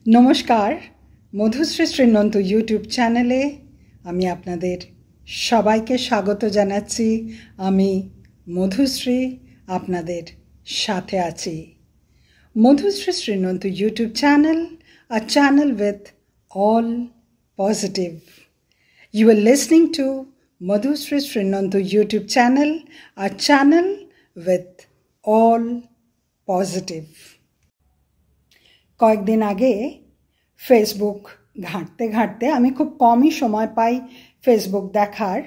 নমস্কার, মধুশ্রী শ্রীনন্ত ইউটিউব চ্যানেলে আমি আপনাদের সবাইকে স্বাগত জানাচ্ছি। আমি মধুশ্রী আপনাদের সাথে আছি। Madhushree Srinanta YouTube channel, a channel with all positive. You are listening to Madhusree Srinanto YouTube channel, a channel with all positive. কয়েকদিন আগে ফেসবুক ঘাঁটতে ঘাঁটতে, আমি খুব কমই সময় পাই ফেসবুক দেখার,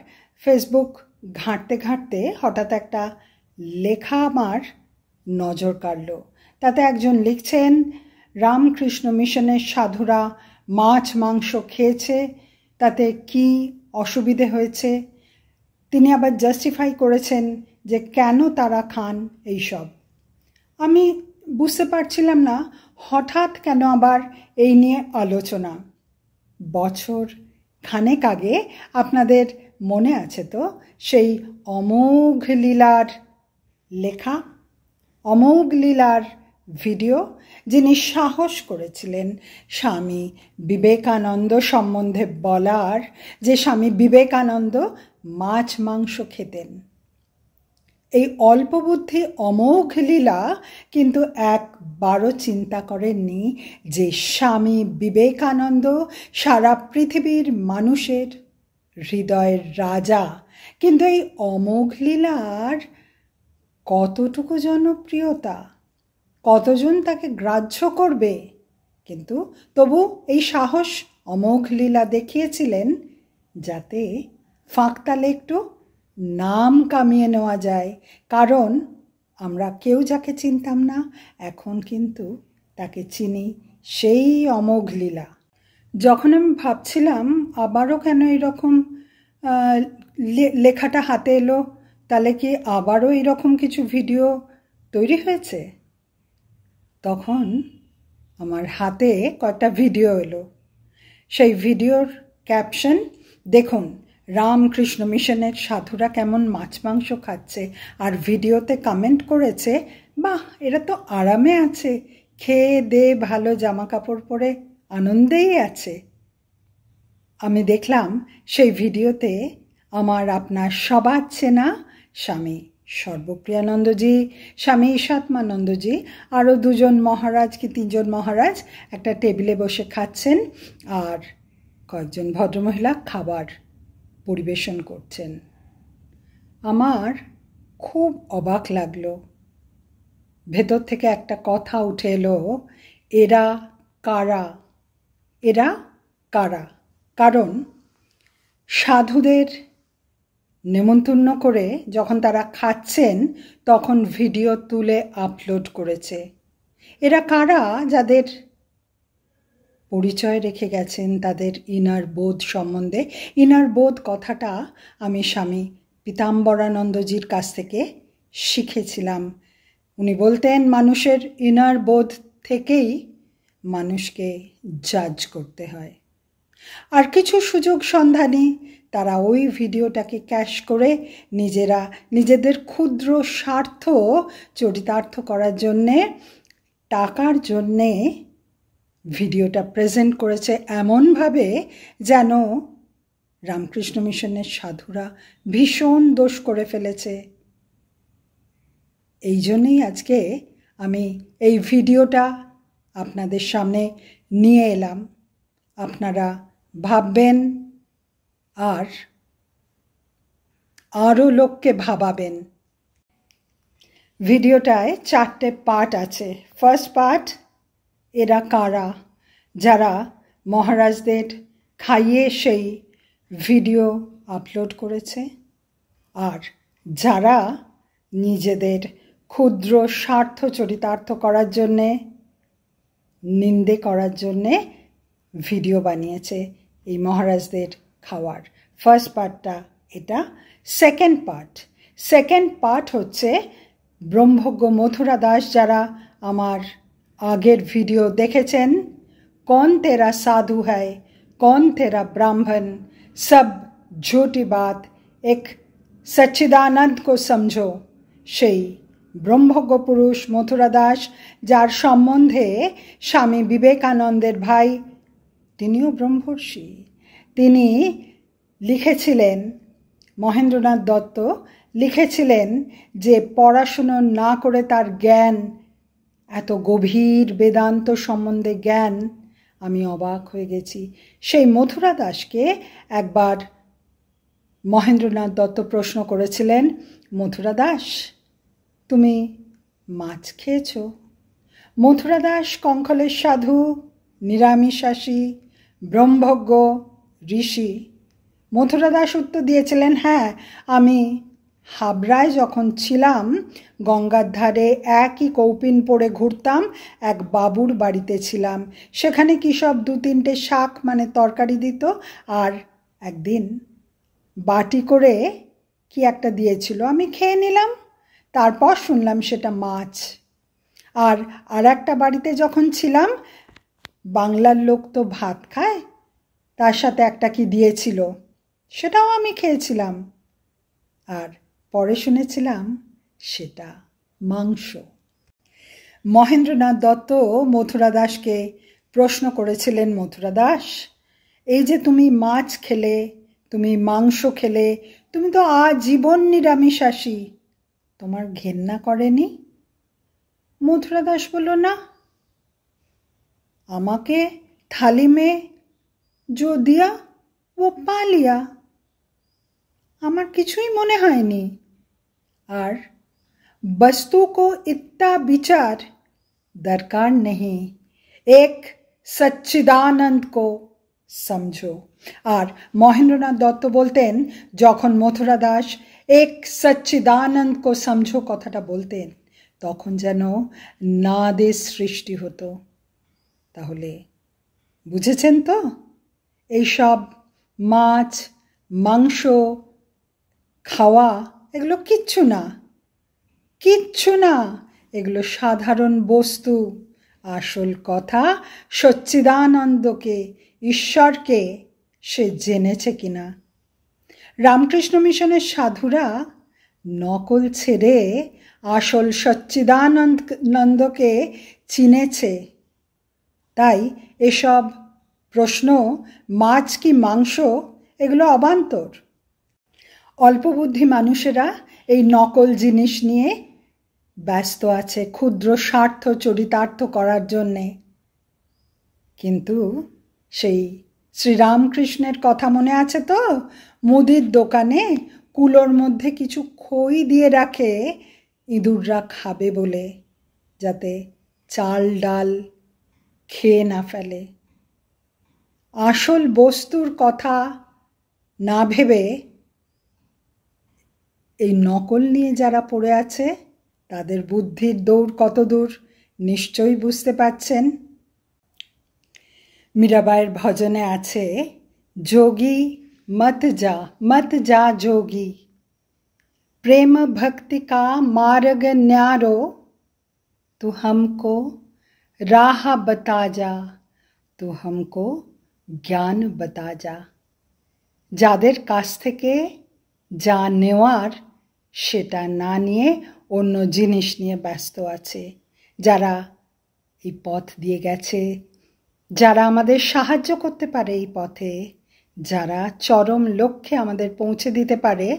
ফেসবুক ঘাঁটতে ঘাঁটতে হঠাৎ একটা লেখা আমার নজর কাড়ল। তাতে একজন লিখছেন, রামকৃষ্ণ মিশনের সাধুরা মাছ মাংস খেয়েছে, তাতে কি অসুবিধে হয়েছে। তিনি আবার জাস্টিফাই করেছেন যে কেন তারা খান এইসব। আমি বুঝতে পারছিলাম না হঠাৎ কেন আবার এই নিয়ে আলোচনা। বছর খানেক আগে আপনাদের মনে আছে তো সেই অমোঘ লীলার লেখা, অমোঘ লীলার ভিডিও, যিনি সাহস করেছিলেন স্বামী বিবেকানন্দ সম্বন্ধে বলার, যে স্বামী বিবেকানন্দ মাছ মাংস খেতেন। এই অল্পবুদ্ধি অমোঘ লীলা কিন্তু একবারও চিন্তা করেননি যে স্বামী বিবেকানন্দ সারা পৃথিবীর মানুষের হৃদয়ের রাজা। কিন্তু এই অমোঘ লীলার কতটুকু জনপ্রিয়তা, কতজন তাকে গ্রাহ্য করবে, কিন্তু তবু এই সাহস অমোঘ লীলা দেখিয়েছিলেন যাতে ফাঁকতালে একটু নাম কামিয়ে নেওয়া যায়। কারণ আমরা কেউ যাকে চিনতাম না, এখন কিন্তু তাকে চিনি, সেই অমোঘ লীলা। যখন আমি ভাবছিলাম আবারও কেন এরকম লেখাটা হাতে এলো, তাহলে কি আবারও এরকম কিছু ভিডিও তৈরি হয়েছে, তখন আমার হাতে কয়েকটা ভিডিও এলো। সেই ভিডিওর ক্যাপশন দেখুন, রামকৃষ্ণ মিশনের সাধুরা কেমন মাছ মাংস খাচ্ছে, আর ভিডিওতে কমেন্ট করেছে, বাহ এরা তো আরামে আছে, খেয়ে দে ভালো জামা কাপড় পরে আনন্দেই আছে। আমি দেখলাম সেই ভিডিওতে আমার আপনার সবার চেনা স্বামী সর্বপ্রিয়ানন্দজি, স্বামী ঈশাত্মানন্দজি, আরও দুজন মহারাজ কি তিনজন মহারাজ একটা টেবিলে বসে খাচ্ছেন, আর কয়েকজন ভদ্রমহিলা খাবার পরিবেশন করছেন। আমার খুব অবাক লাগলো। ভেতর থেকে একটা কথা উঠে এলো, এরা কারা, এরা কারা? কারণ সাধুদের নেমন্তন্ন করে যখন তারা খাচ্ছেন তখন ভিডিও তুলে আপলোড করেছে। এরা কারা? যাদের পরিচয় রেখে গেছেন তাদের ইনার বোধ সম্বন্ধে। ইনার বোধ কথাটা আমি স্বামী পীতাম্বরানন্দজির কাছ থেকে শিখেছিলাম। উনি বলতেন মানুষের ইনার বোধ থেকেই মানুষকে জাজ করতে হয়। আর কিছু সুযোগ সন্ধানী তারা ওই ভিডিওটাকে ক্যাশ করে নিজেদের ক্ষুদ্র স্বার্থ চরিতার্থ করার জন্যে, টাকার জন্যে ভিডিওটা প্রেজেন্ট করেছে এমনভাবে যেন রামকৃষ্ণ মিশনের সাধুরা ভীষণ দোষ করে ফেলেছে। এই জন্যই আজকে আমি এই ভিডিওটা আপনাদের সামনে নিয়ে এলাম। আপনারা ভাববেন আর আরও লোককে ভাবাবেন। ভিডিওটায় 4টে পার্ট আছে। ফার্স্ট পার্ট, এরা কারা, যারা মহারাজদের খাইয়ে সেই ভিডিও আপলোড করেছে, আর যারা নিজেদের ক্ষুদ্র স্বার্থ চরিতার্থ করার জন্যে, নিন্দে করার জন্যে ভিডিও বানিয়েছে এই মহারাজদের খাওয়ার। ফার্স্ট পার্টটা এটা। সেকেন্ড পার্ট হচ্ছে ব্রহ্মজ্ঞ মথুরা দাস, যারা আমার আগের ভিডিও দেখেছেন, কौन तेरा साधु है, कौन तेरा ब्राह्मण, सब झूठी बात, एक सच्चिदानंद को समझो, সেই ব্রহ্মজ্ঞ পুরুষ মথুরা দাস, যার সম্বন্ধে স্বামী বিবেকানন্দের ভাই, তিনিও ব্রহ্মর্ষি, তিনি লিখেছিলেন, মহেন্দ্রনাথ দত্ত লিখেছিলেন যে পড়াশুনো না করে তার জ্ঞান, এত গভীর বেদান্ত সম্বন্ধে জ্ঞান, আমি অবাক হয়ে গেছি। সেই মথুরা দাসকে একবার মহেন্দ্রনাথ দত্ত প্রশ্ন করেছিলেন, মথুরা দাস, তুমি মাছ খেয়েছ? মথুরা দাস কঙ্কলের সাধু, নিরামিষাশী, ব্রহ্মজ্ঞ ঋষি। মথুরা দাস উত্তর দিয়েছিলেন, হ্যাঁ, আমি হাবড়ায় যখন ছিলাম গঙ্গার ধারে একই কৌপিন পরে ঘুরতাম, এক বাবুর বাড়িতে ছিলাম, সেখানে কি সব 2-3টে শাক মানে তরকারি দিত, আর একদিন বাটি করে কি একটা দিয়েছিল, আমি খেয়ে নিলাম, তারপর শুনলাম সেটা মাছ। আর একটা বাড়িতে যখন ছিলাম, বাংলার লোক তো ভাত খায়, তার সাথে একটা কি দিয়েছিল, সেটাও আমি খেয়েছিলাম, আর পরে শুনেছিলাম সেটা মাংস। মহেন্দ্রনাথ দত্ত মথুরা দাসকে প্রশ্ন করেছিলেন, মথুরা দাস, এই যে তুমি মাছ খেলে, তুমি মাংস খেলে, তুমি তো আজীবন নিরামিষাশী, তোমার ঘেন্না করেনি? মথুরা দাস বলল, না, আমাকে थाली में जो दिया वो पा लिया, আমার কিছুই মনে হয়নি। আর वस्तु को इतना विचार दरकार नहीं, एक सच्चिदानंद को समझो। আর মহেন্দ্রনাথ দত্ত বলতেন, যখন মথুরা দাস এক সচ্চিদানন্দ কো সমঝো কথাটা বলতেন, তখন যেন নাদের সৃষ্টি হতো। তাহলে বুঝেছেন তো, এইসব মাছ মাংস খাওয়া এগুলো কিচ্ছু না, কিচ্ছু না, এগুলো সাধারণ বস্তু। আসল কথা সচ্চিদানন্দকে, ঈশ্বরকে সে জেনেছে কিনা। রামকৃষ্ণ মিশনের সাধুরা নকল ছেড়ে আসল সচ্চিদানন্দকে চিনেছে। তাই এসব প্রশ্ন, মাছ কি মাংস, এগুলো অবান্তর। অল্পবুদ্ধি মানুষেরা এই নকল জিনিস নিয়ে ব্যস্ত আছে ক্ষুদ্র স্বার্থ চরিতার্থ করার জন্যে। কিন্তু সেই শ্রীরামকৃষ্ণের কথা মনে আছে তো, মুদির দোকানে কুলোর মধ্যে কিছু খই দিয়ে রাখে ইঁদুররা খাবে বলে, যাতে চাল ডাল খেয়ে না ফেলে। আসল বস্তুর কথা না ভেবে এই নকল নিয়ে যারা পড়ে আছে, তাদের বুদ্ধির দৌড় কত দূর নিশ্চয়ই বুঝতে পারছেন। মীরাবাইয়ের ভজনে আছে, যোগী मत जा जोगी, प्रेम भक्ति का मार्ग न्यारो, तू हमको राह बता जा, तू हमको জ্ঞান बता जा। যাদের কাছ থেকে যা নেওয়ার সেটা না নিয়ে অন্য জিনিস নিয়ে ব্যস্ত আছে, যারা এই পথ দিয়ে গেছে, যারা আমাদের সাহায্য করতে পারে এই পথে, যারা চরম লক্ষ্যে আমাদের পৌঁছে দিতে পারে,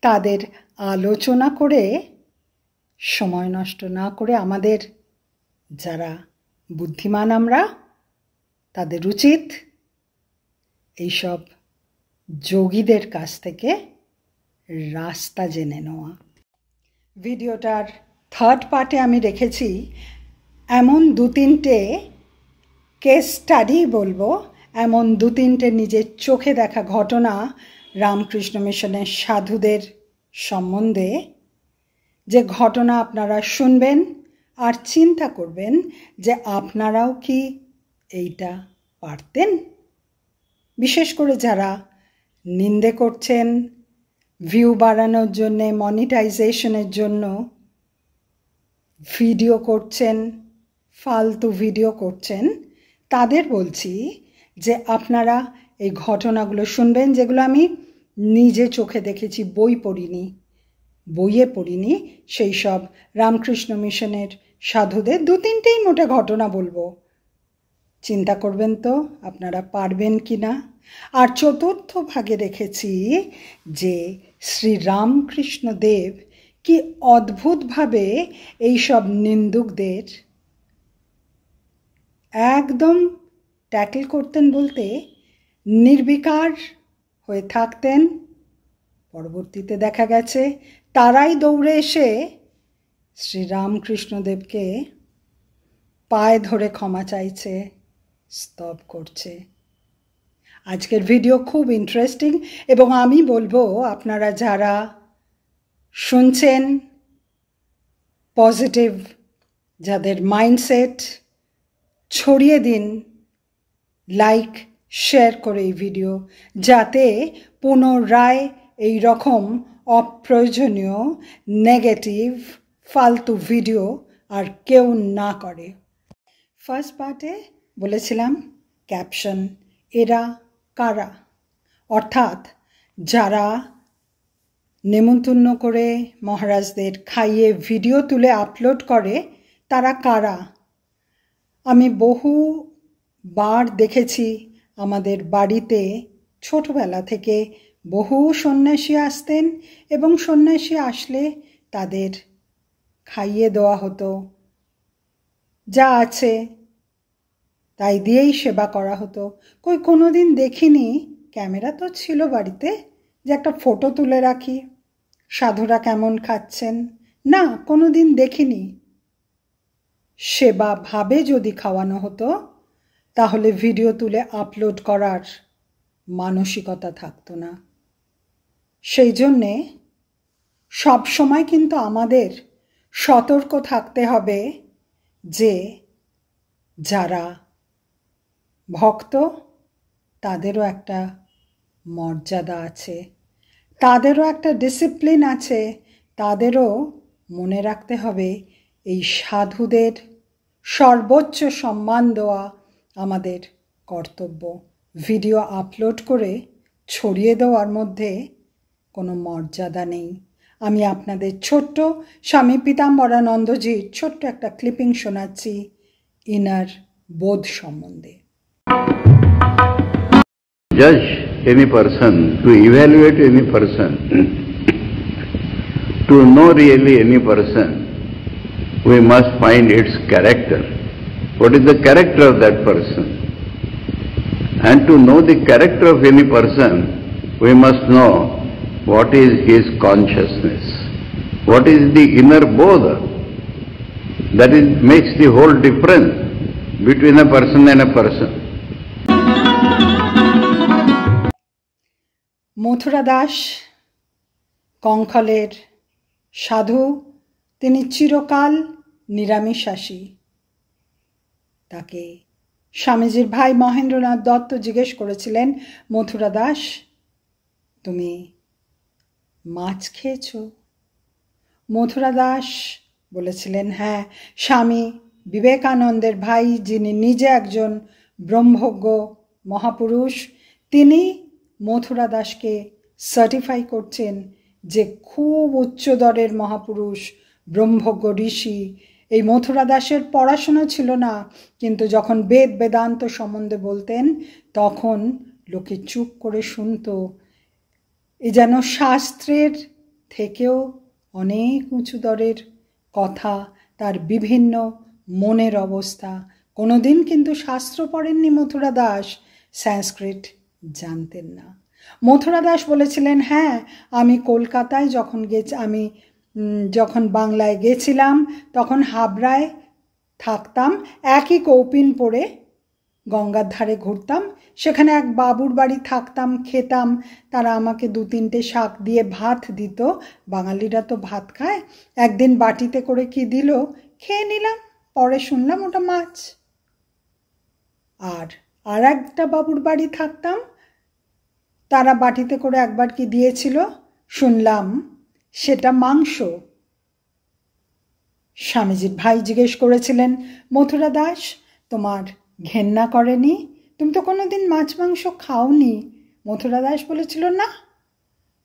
তাদের আলোচনা করে সময় নষ্ট না করে আমাদের, যারা বুদ্ধিমান আমরা, তাদের উচিত এইসব যোগীদের কাছ থেকে রাস্তা জেনে নেওয়া। ভিডিওটার থার্ড পার্টে আমি রেখেছি এমন 2-3টে কেস স্টাডি বলবো, এমন 2-3টে নিজের চোখে দেখা ঘটনা রামকৃষ্ণ মিশনের সাধুদের সম্বন্ধে, যে ঘটনা আপনারা শুনবেন আর চিন্তা করবেন যে আপনারাও কি এইটা পারতেন। বিশেষ করে যারা নিন্দে করছেন, ভিউ বাড়ানোর জন্যে, মনিটাইজেশনের জন্য ভিডিও করছেন, ফালতু ভিডিও করছেন, তাদের বলছি যে আপনারা এই ঘটনাগুলো শুনবেন, যেগুলো আমি নিজে চোখে দেখেছি, বই পড়িনি, বইয়ে পড়িনি সেই সব রামকৃষ্ণ মিশনের সাধুদের 2-3টেই মোটে ঘটনা বলবো। চিন্তা করবেন তো আপনারা পারবেন কি না। আর চতুর্থ ভাগে রেখেছি যে শ্রী রামকৃষ্ণ দেব কি অদ্ভুতভাবে এইসব নিন্দুকদের একদম ট্যাকল করতেন, বলতে নির্বিকার হয়ে থাকতেন। পরবর্তীতে দেখা গেছে তারাই দৌড়ে এসে শ্রী রামকৃষ্ণদেবকে পায়ে ধরে ক্ষমা চাইছে, স্তব করছে। আজকের ভিডিও খুব ইন্টারেস্টিং এবং আমি বলবো আপনারা যারা শুনছেন, পজিটিভ যাদের মাইন্ডসেট, ছড়িয়ে দিন লাইক শেয়ার করে এই ভিডিও, যাতে পুনরায় এই রকম অপ্রয়োজনীয় নেগেটিভ ফালতু ভিডিও আর কেউ না করে। ফার্স্ট পার্টে বলেছিলাম ক্যাপশন এরা কারা, অর্থাৎ যারা নেমন্তন্ন করে মহারাজদের খাইয়ে ভিডিও তুলে আপলোড করে তারা কারা। আমি বহুবার দেখেছি আমাদের বাড়িতে ছোটবেলা থেকে বহু সন্ন্যাসী আসতেন এবং সন্ন্যাসী আসলে তাদের খাইয়ে দেওয়া হতো, যা আছে তাই দিয়েই সেবা করা হতো। কোনো দিন দেখিনি, ক্যামেরা তো ছিল বাড়িতে, যে একটা ফটো তুলে রাখি সাধুরা কেমন খাচ্ছেন, না কোনো দিন দেখিনি। সেবা ভাবে যদি খাওয়ানো হতো তাহলে ভিডিও তুলে আপলোড করার মানসিকতা থাকতো না। সেই জন্যে সব সময় কিন্তু আমাদের সতর্ক থাকতে হবে যে যারা ভক্ত তাদেরও একটা মর্যাদা আছে, তাদেরও একটা ডিসিপ্লিন আছে, তাদেরও মনে রাখতে হবে এই সাধুদের সর্বোচ্চ সম্মান দেওয়া আমাদের কর্তব্য। ভিডিও আপলোড করে ছড়িয়ে দেওয়ার মধ্যে কোনো মর্যাদা নেই। আমি আপনাদের ছোট্ট স্বামী পীতাম্বরানন্দজির ছোট্ট একটা ক্লিপিং শোনাচ্ছি ইনার বোধ সম্বন্ধে। Judge any person, to evaluate any person, to know really any person, we must find its character. What is the character of that person? And to know the character of any person, we must know what is his consciousness, what is the inner bodha. That is, makes the whole difference between a person and a person. Mathura Das কঙ্খলের সাধু, তিনি চিরকাল নিরামিষাশী। তাকে স্বামীজির ভাই মহেন্দ্রনাথ দত্ত জিজ্ঞেস করেছিলেন, মথুরা দাস তুমি মাছ খেয়েছ? মথুরা দাস বলেছিলেন, হ্যাঁ। স্বামী বিবেকানন্দের ভাই, যিনি নিজে একজন ব্রহ্মজ্ঞ মহাপুরুষ, তিনি মথুরা দাসকে সার্টিফাই করছেন যে খুব উচ্চদরের মহাপুরুষ, ব্রহ্মজ্ঞ ঋষি। এই মথুরা দাসের পড়াশোনা ছিল না, কিন্তু যখন বেদ বেদান্ত সম্বন্ধে বলতেন তখন লোকে চুপ করে শুনত। এ যেন শাস্ত্রের থেকেও অনেক উঁচু দরের কথা, তার বিভিন্ন মনের অবস্থা। কোনোদিন কিন্তু শাস্ত্র পড়েননি মথুরা দাস, সংস্কৃত জানতেন না। মথুরা দাস বলেছিলেন, হ্যাঁ আমি কলকাতায় যখন বাংলায় গেছিলাম তখন হাবড়ায় থাকতাম, একই কৌপিন পরে গঙ্গার ধারে ঘুরতাম, সেখানে এক বাবুর বাড়ি থাকতাম, খেতাম, তারা আমাকে 2-3টে শাক দিয়ে ভাত দিত, বাঙালিরা তো ভাত খায়। একদিন বাটিতে করে কি দিল, খেয়ে নিলাম, পরে শুনলাম ওটা মাছ। আর একটা বাবুর বাড়ি থাকতাম, তারা বাটিতে করে একবার কি দিয়েছিল, শুনলাম সেটা মাংস। স্বামীজির ভাই জিজ্ঞেস করেছিলেন, মথুরা দাস তোমার ঘেন্না করেনি? তুমি তো কোনোদিন মাছ মাংস খাওনি। মথুরা দাস বলেছিল, না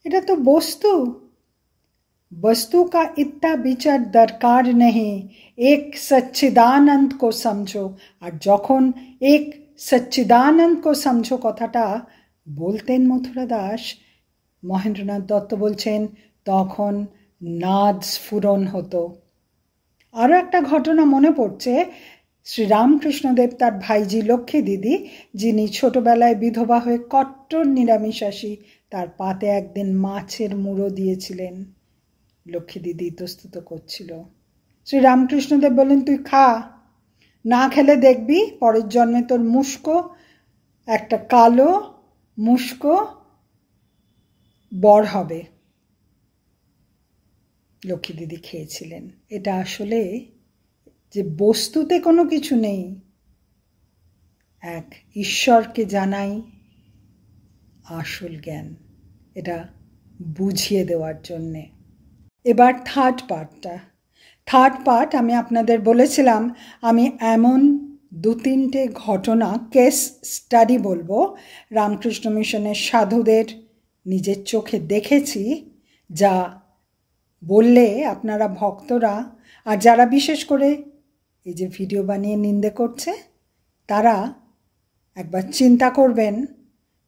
এটা তো বস্তু, वस्तु का इतना विचार दरकार नहीं, एक सच्चिदानंद को समझो। और যখন एक सच्चिदानंद को समझो কথাটা বলতেন মথুরা দাস, মহেন্দ্রনাথ দত্ত বলছেন তখন নাদ স্ফুরণ হতো। আরও একটা ঘটনা মনে পড়ছে, শ্রীরামকৃষ্ণদেব তার ভাইজি লক্ষ্মী দিদি, যিনি ছোটবেলায় বিধবা হয়ে কট্টর নিরামিষাশী, তার পাতে একদিন মাছের মুড়ো দিয়েছিলেন। লক্ষ্মী দিদি ইতস্তত করছিল। শ্রীরামকৃষ্ণদেব বললেন, তুই খা, না খেলে দেখবি পরের জন্মে তোর মুস্কো, একটা কালো মুস্কো বর হবে। লক্ষ্মী দিদি খেয়েছিলেন। এটা আসলে যে বস্তুতে কোনো কিছু নেই, এক ঈশ্বরকে জানাই আসল জ্ঞান, এটা বুঝিয়ে দেওয়ার জন্যে। এবার থার্ড পার্ট আমি আপনাদের বলেছিলাম আমি এমন 2-3টে ঘটনা কেস স্টাডি বলবো, রামকৃষ্ণ মিশনের সাধুদের নিজের চোখে দেখেছি, যা বললে আপনারা ভক্তরা আর যারা বিশেষ করে এই যে ভিডিও বানিয়ে নিন্দে করছে তারা একবার চিন্তা করবেন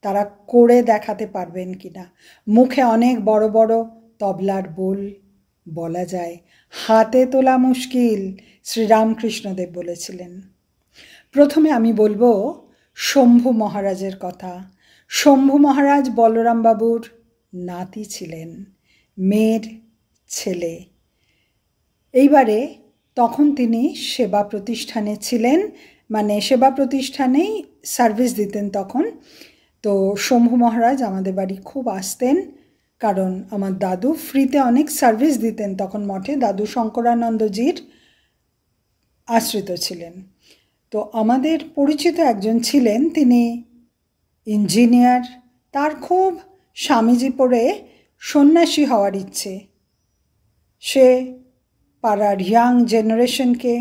তারা করে দেখাতে পারবেন কিনা। মুখে অনেক বড় বড় তবলার বোল বলা যায়, হাতে তোলা মুশকিল, শ্রীরামকৃষ্ণদেব বলেছিলেন। প্রথমে আমি বলবো শম্ভু মহারাজের কথা। শম্ভু মহারাজ বলরাম বাবুর নাতি ছিলেন, মেয়ের ছেলে। এইবারে তখন তিনি সেবা প্রতিষ্ঠানে ছিলেন, মানে সেবা প্রতিষ্ঠানেই সার্ভিস দিতেন তখন। তো শম্ভু মহারাজ আমাদের বাড়ি খুব আসতেন, কারণ আমার দাদু ফ্রিতে অনেক সার্ভিস দিতেন তখন মঠে, দাদু শঙ্করানন্দজির আশ্রিত ছিলেন। তো আমাদের পরিচিত একজন ছিলেন, তিনি ইঞ্জিনিয়ার, তার খুব স্বামীজি পড়ে সন্ন্যাসী হওয়ার ইচ্ছে। সে পাড়ার ইয়াং জেনারেশনকে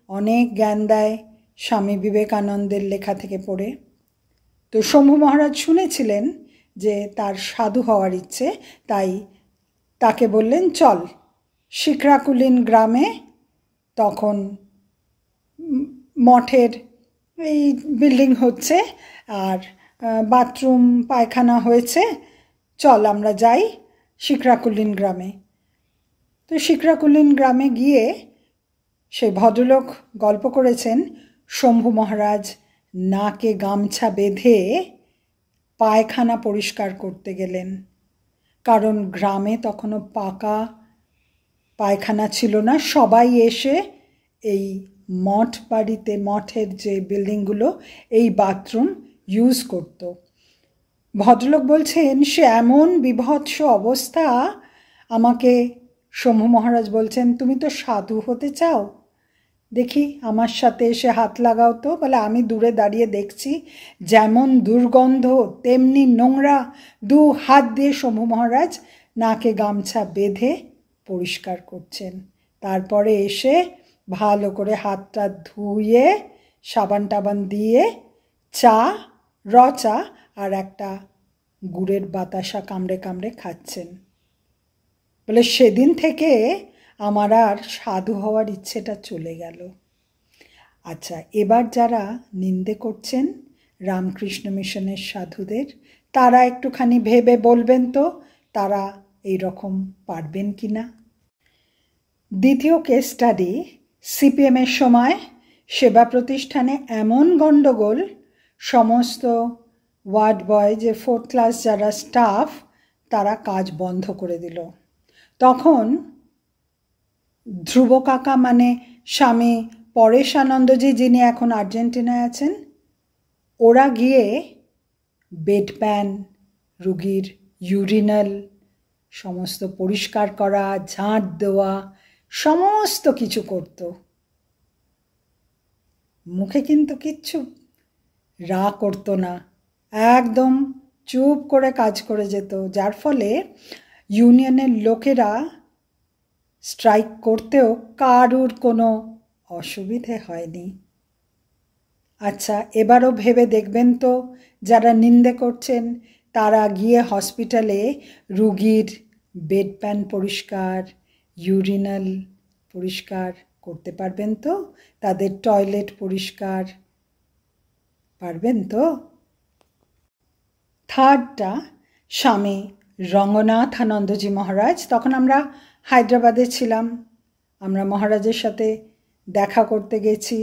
অনেক জ্ঞান দেয় স্বামী বিবেকানন্দের লেখা থেকে পড়ে। তো শম্ভু মহারাজ শুনেছিলেন যে তার সাধু হওয়ার ইচ্ছে, তাই তাকে বললেন চল শিখরাকুলিন গ্রামে, তখন মঠের এই বিল্ডিং হচ্ছে আর বাথরুম পায়খানা হয়েছে, চল আমরা যাই শিখরাকুলিন গ্রামে। তো শিখরাকুলিন গ্রামে গিয়ে সেই ভদ্রলোক গল্প করেছেন শম্ভু মহারাজ নাকে গামছা বেঁধে পায়খানা পরিষ্কার করতে গেলেন, কারণ গ্রামে তখনও পাকা পায়খানা ছিল না। সবাই এসে এই মঠ বাড়িতে, মঠের যে বিল্ডিংগুলো, এই বাথরুম ইউজ করত। ভদ্রলোক বলছেন সে এমন বিভৎস অবস্থা, আমাকে শম্ভু মহারাজ বলছেন তুমি তো সাধু হতে চাও, দেখি আমার সাথে এসে হাত লাগাও তো। বলে আমি দূরে দাঁড়িয়ে দেখছি যেমন দুর্গন্ধ তেমনি নোংরা, 2 হাত দিয়ে শম্ভু মহারাজ নাকে গামছা বেঁধে পরিষ্কার করছেন। তারপরে এসে ভালো করে হাতটা ধুয়ে সাবান টাবান দিয়ে চা, চা আর একটা গুড়ের বাতাসা কামড়ে কামড়ে খাচ্ছেন। বলে সেদিন থেকে আমার আর সাধু হওয়ার ইচ্ছেটা চলে গেল। আচ্ছা, এবার যারা নিন্দে করছেন রামকৃষ্ণ মিশনের সাধুদের, তারা একটুখানি ভেবে বলবেন তো তারা এই রকম পারবেন কি না। দ্বিতীয় কেস স্টাডি, সিপিএমের সময় সেবা প্রতিষ্ঠানে এমন গণ্ডগোল, সমস্ত ওয়ার্ড বয় যে 4th ক্লাস যারা স্টাফ তারা কাজ বন্ধ করে দিল। তখন ধ্রুব কাকা, মানে স্বামী পরেশানন্দজি যিনি এখন আর্জেন্টিনায় আছেন, ওরা গিয়ে বেড প্যান, রুগীর ইউরিনাল সমস্ত পরিষ্কার করা, ঝাঁট দেওয়া, সমস্ত কিছু করত। মুখে কিন্তু কিচ্ছু রা করতো না, একদম চুপ করে কাজ করে যেত, যার ফলে ইউনিয়নের লোকেরা স্ট্রাইক করতেও কারুর কোনো অসুবিধে হয়নি। আচ্ছা, এবারও ভেবে দেখবেন তো যারা নিন্দে করছেন তারা গিয়ে হসপিটালে রুগীর বেড প্যান পরিষ্কার, ইউরিনাল পরিষ্কার করতে পারবেন তো? তাদের টয়লেট পরিষ্কার পারবেন তো? থার্ডটা স্বামী রঙ্গনাথানন্দজি মহারাজ। তখন আমরা হায়দ্রাবাদে ছিলাম। আমরা মহারাজের সাথে দেখা করতে গেছি।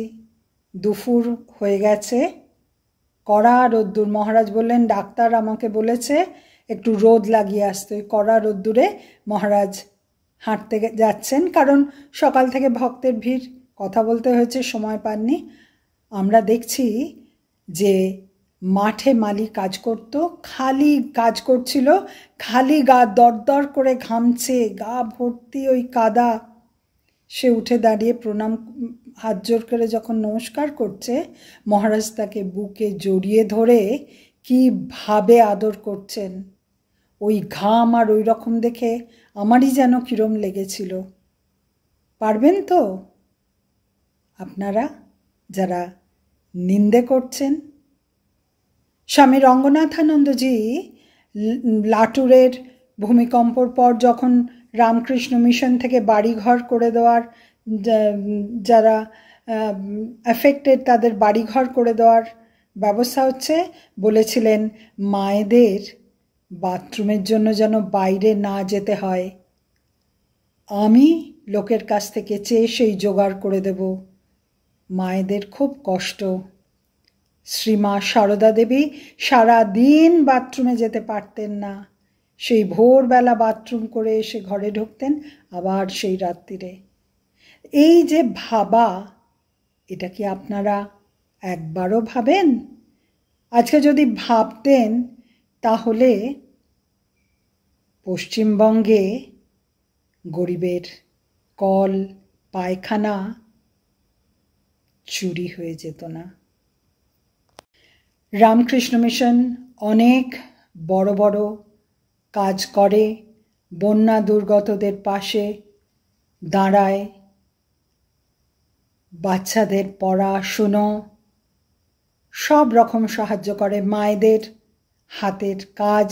দুপুর হয়ে গেছে, কড়া রোদ্দুর। মহারাজ বললেন, ডাক্তার আমাকে বলেছে একটু রোদ লাগিয়ে আসতে। কড়া রোদ্দুরে মহারাজ হাঁটতে যাচ্ছেন, কারণ সকাল থেকে ভক্তের ভিড়, কথা বলতে হয়েছে, সময় পাননি। আমরা দেখছি যে মাঠে মালি কাজ করত, খালি কাজ করছিল, খালি গা দরদর করে ঘামছে, গা ভর্তি ওই কাদা। সে উঠে দাঁড়িয়ে প্রণাম, হাত জোর করে যখন নমস্কার করছে, মহারাজ তাকে বুকে জড়িয়ে ধরে কীভাবে আদর করছেন। ওই ঘাম আর ওই রকম দেখে আমারই যেন কিরম লেগেছিল। পারবেন তো আপনারা যারা নিন্দে করছেন? স্বামী রঙ্গনাথানন্দজি লাটুরের ভূমিকম্পর পর যখন রামকৃষ্ণ মিশন থেকে বাড়িঘর করে দেওয়ার, যারা অ্যাফেক্টেড তাদের বাড়িঘর করে দেওয়ার ব্যবস্থা হচ্ছে, বলেছিলেন মায়েদের বাথরুমের জন্য যেন বাইরে না যেতে হয়। আমি লোকের কাছ থেকে চেয়ে সেই জোগাড় করে দেব। মায়েদের খুব কষ্ট। শ্রীমা সারদা দেবী সারা দিন বাথরুমে যেতে পারতেন না। সেই ভোরবেলা বাথরুম করে এসে ঘরে ঢুকতেন, আবার সেই রাত্রিরে। এই যে ভাবা, এটা কি আপনারা একবারও ভাবেন? আজকে যদি ভাবতেন তাহলে পশ্চিমবঙ্গে গরিবের কল পায়খানা চুরি হয়ে যেত না। রামকৃষ্ণ মিশন অনেক বড় বড় কাজ করে, বন্যা দুর্গতদের পাশে দাঁড়ায়, বাচ্চাদের পড়াশুনো সব রকম সাহায্য করে। মায়েদের হাতের কাজ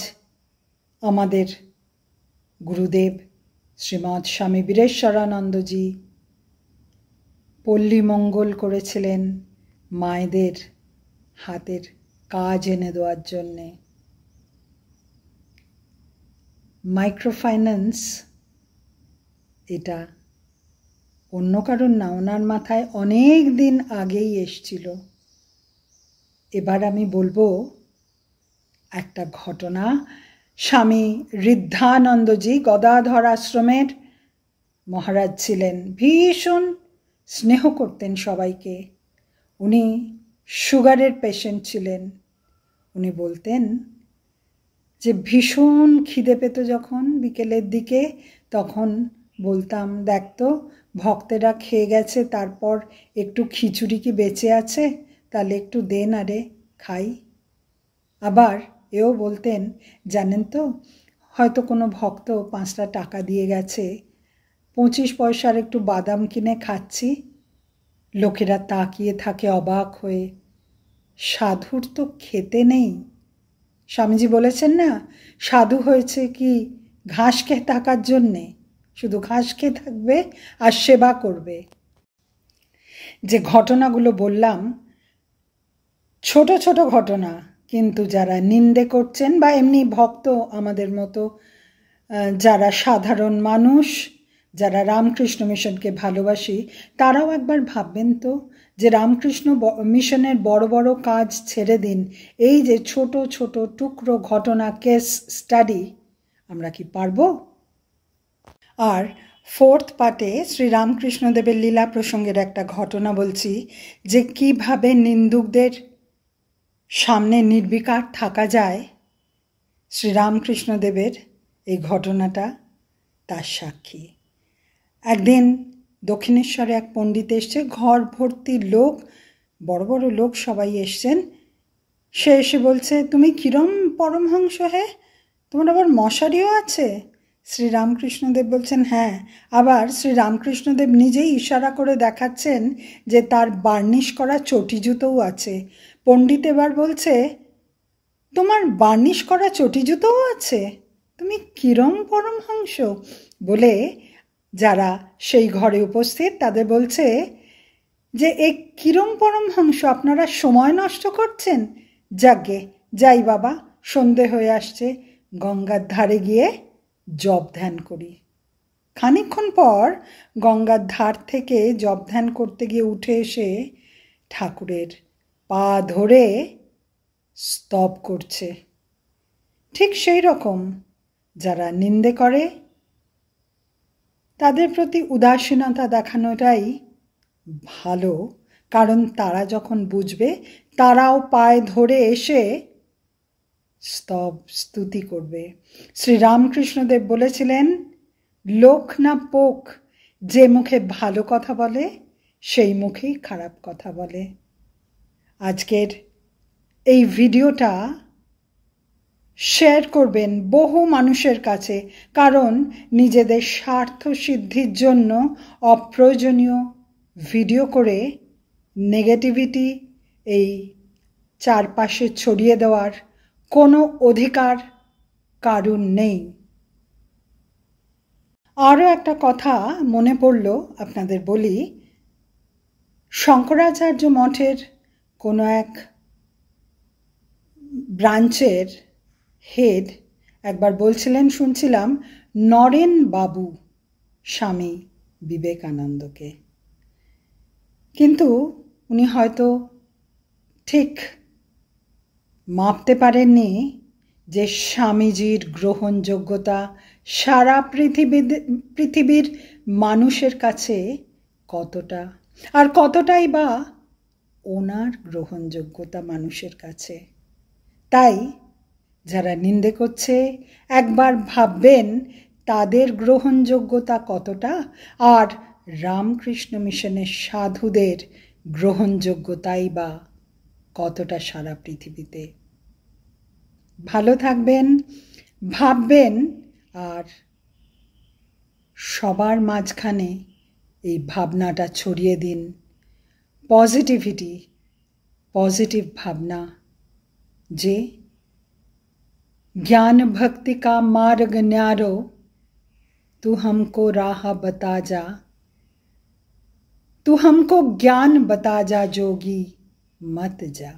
আমাদের গুরুদেব শ্রীমৎ স্বামী বীরেশ্বরানন্দজি পল্লী মঙ্গল করেছিলেন মায়েদের হাতের কাজ এনে দেওয়ার জন্যে। মাইক্রোফাইন্যান্স এটা অন্য কারণ না, ওনার মাথায় অনেক দিন আগেই এসছিল। এবার আমি বলবো একটা ঘটনা। স্বামী ঋদ্ধানন্দজি গদাধর আশ্রমের মহারাজ ছিলেন, ভীষণ স্নেহ করতেন সবাইকে। উনি সুগারের পেশেন্ট ছিলেন। উনি বলতেন যে ভীষণ খিদে পেত যখন বিকেলের দিকে, তখন বলতাম, দেখ তো ভক্তেরা খেয়ে গেছে, তারপর একটু খিচুড়ি কি বেঁচে আছে, তাহলে একটু দে না রে, খাই। আবার এও বলতেন, জানেন তো হয়তো কোনো ভক্ত 5টা টাকা দিয়ে গেছে, 25 পয়সার একটু বাদাম কিনে খাচ্ছি, লোকেরা তাকিয়ে থাকে অবাক হয়ে, সাধুর তো খেতে নেই। স্বামীজি বলেছেন না, সাধু হয়েছে কি ঘাস খেয়ে থাকার জন্যে, শুধু ঘাস খেয়ে থাকবে আর সেবা করবে। যে ঘটনাগুলো বললাম ছোট ছোট ঘটনা, কিন্তু যারা নিন্দে করছেন বা এমনি ভক্ত আমাদের মতো যারা সাধারণ মানুষ, যারা রামকৃষ্ণ মিশনকে ভালোবাসি, তারাও একবার ভাববেন তো যে রামকৃষ্ণ মিশনের বড় বড় কাজ ছেড়ে দিন, এই যে ছোট ছোট টুকরো ঘটনা, কেস স্টাডি, আমরা কি পারবো? আর 4th পার্টে শ্রী রামকৃষ্ণদেবের লীলা প্রসঙ্গের একটা ঘটনা বলছি, যে কিভাবে নিন্দুকদের সামনে নির্বিকার থাকা যায়। শ্রী রামকৃষ্ণদেবের এই ঘটনাটা তার সাক্ষী। একদিন দক্ষিণেশ্বরে এক পণ্ডিত এসছে, ঘর ভর্তি লোক, বড় বড় লোক সবাই এসছেন। সে এসে বলছে, তুমি কিরম পরমহংস হে, তোমার আবার মশারিও আছে? শ্রী রামকৃষ্ণদেব বলছেন হ্যাঁ। আবার শ্রী রামকৃষ্ণদেব নিজেই ইশারা করে দেখাচ্ছেন যে তার বার্নিশ করা চটি জুতোও আছে। পণ্ডিত এবার বলছে, তোমার বার্নিশ করা চটি জুতোও আছে, তুমি কিরম পরমহংস? বলে যারা সেই ঘরে উপস্থিত তাদের বলছে যে এ কিরম পরমহংস, আপনারা সময় নষ্ট করছেন, যাগ্গে যাই বাবা, সন্ধে হয়ে আসছে, গঙ্গার ধারে গিয়ে জপ ধ্যান করি। খানিকক্ষণ পর গঙ্গার ধার থেকে জপ ধ্যান করতে গিয়ে উঠে এসে ঠাকুরের পা ধরে স্তব করছে। ঠিক সেই রকম যারা নিন্দে করে তাদের প্রতি উদাসীনতা দেখানোটাই ভালো, কারণ তারা যখন বুঝবে তারাও পায়ে ধরে এসে স্তব স্তুতি করবে। শ্রীরামকৃষ্ণদেব বলেছিলেন, লোক না পোক, যে মুখে ভালো কথা বলে সেই মুখেই খারাপ কথা বলে। আজকের এই ভিডিওটা শেয়ার করবেন বহু মানুষের কাছে, কারণ নিজেদের স্বার্থ সিদ্ধির জন্য অপ্রয়োজনীয় ভিডিও করে নেগেটিভিটি এই চারপাশে ছড়িয়ে দেওয়ার কোনো অধিকার কারণ নেই। আরও একটা কথা মনে পড়ল, আপনাদের বলি। শঙ্করাচার্য মঠের কোনো এক ব্রাঞ্চের হেড একবার বলছিলেন, শুনছিলাম, নরেন বাবু স্বামী বিবেকানন্দকে। কিন্তু উনি হয়তো ঠিক মাপতে পারেননি যে স্বামীজির গ্রহণযোগ্যতা সারা পৃথিবীর মানুষের কাছে কতটা, আর কতটাই বা ওনার গ্রহণযোগ্যতা মানুষের কাছে। তাই যারা নিন্দে করছে একবার ভাববেন তাদের গ্রহণযোগ্যতা কতটা, আর রামকৃষ্ণ মিশনের সাধুদের গ্রহণযোগ্যতাই বা কতটা সারা পৃথিবীতে। ভালো থাকবেন, ভাববেন, আর সবার মাঝখানে এই ভাবনাটা ছড়িয়ে দিন। পজিটিভিটি, पॉजिटिव भावना, जे ज्ञान भक्ति का मार्ग न्यारो, तू हमको राह बता जा, तू हमको ज्ञान बता जा जोगी, मत जा।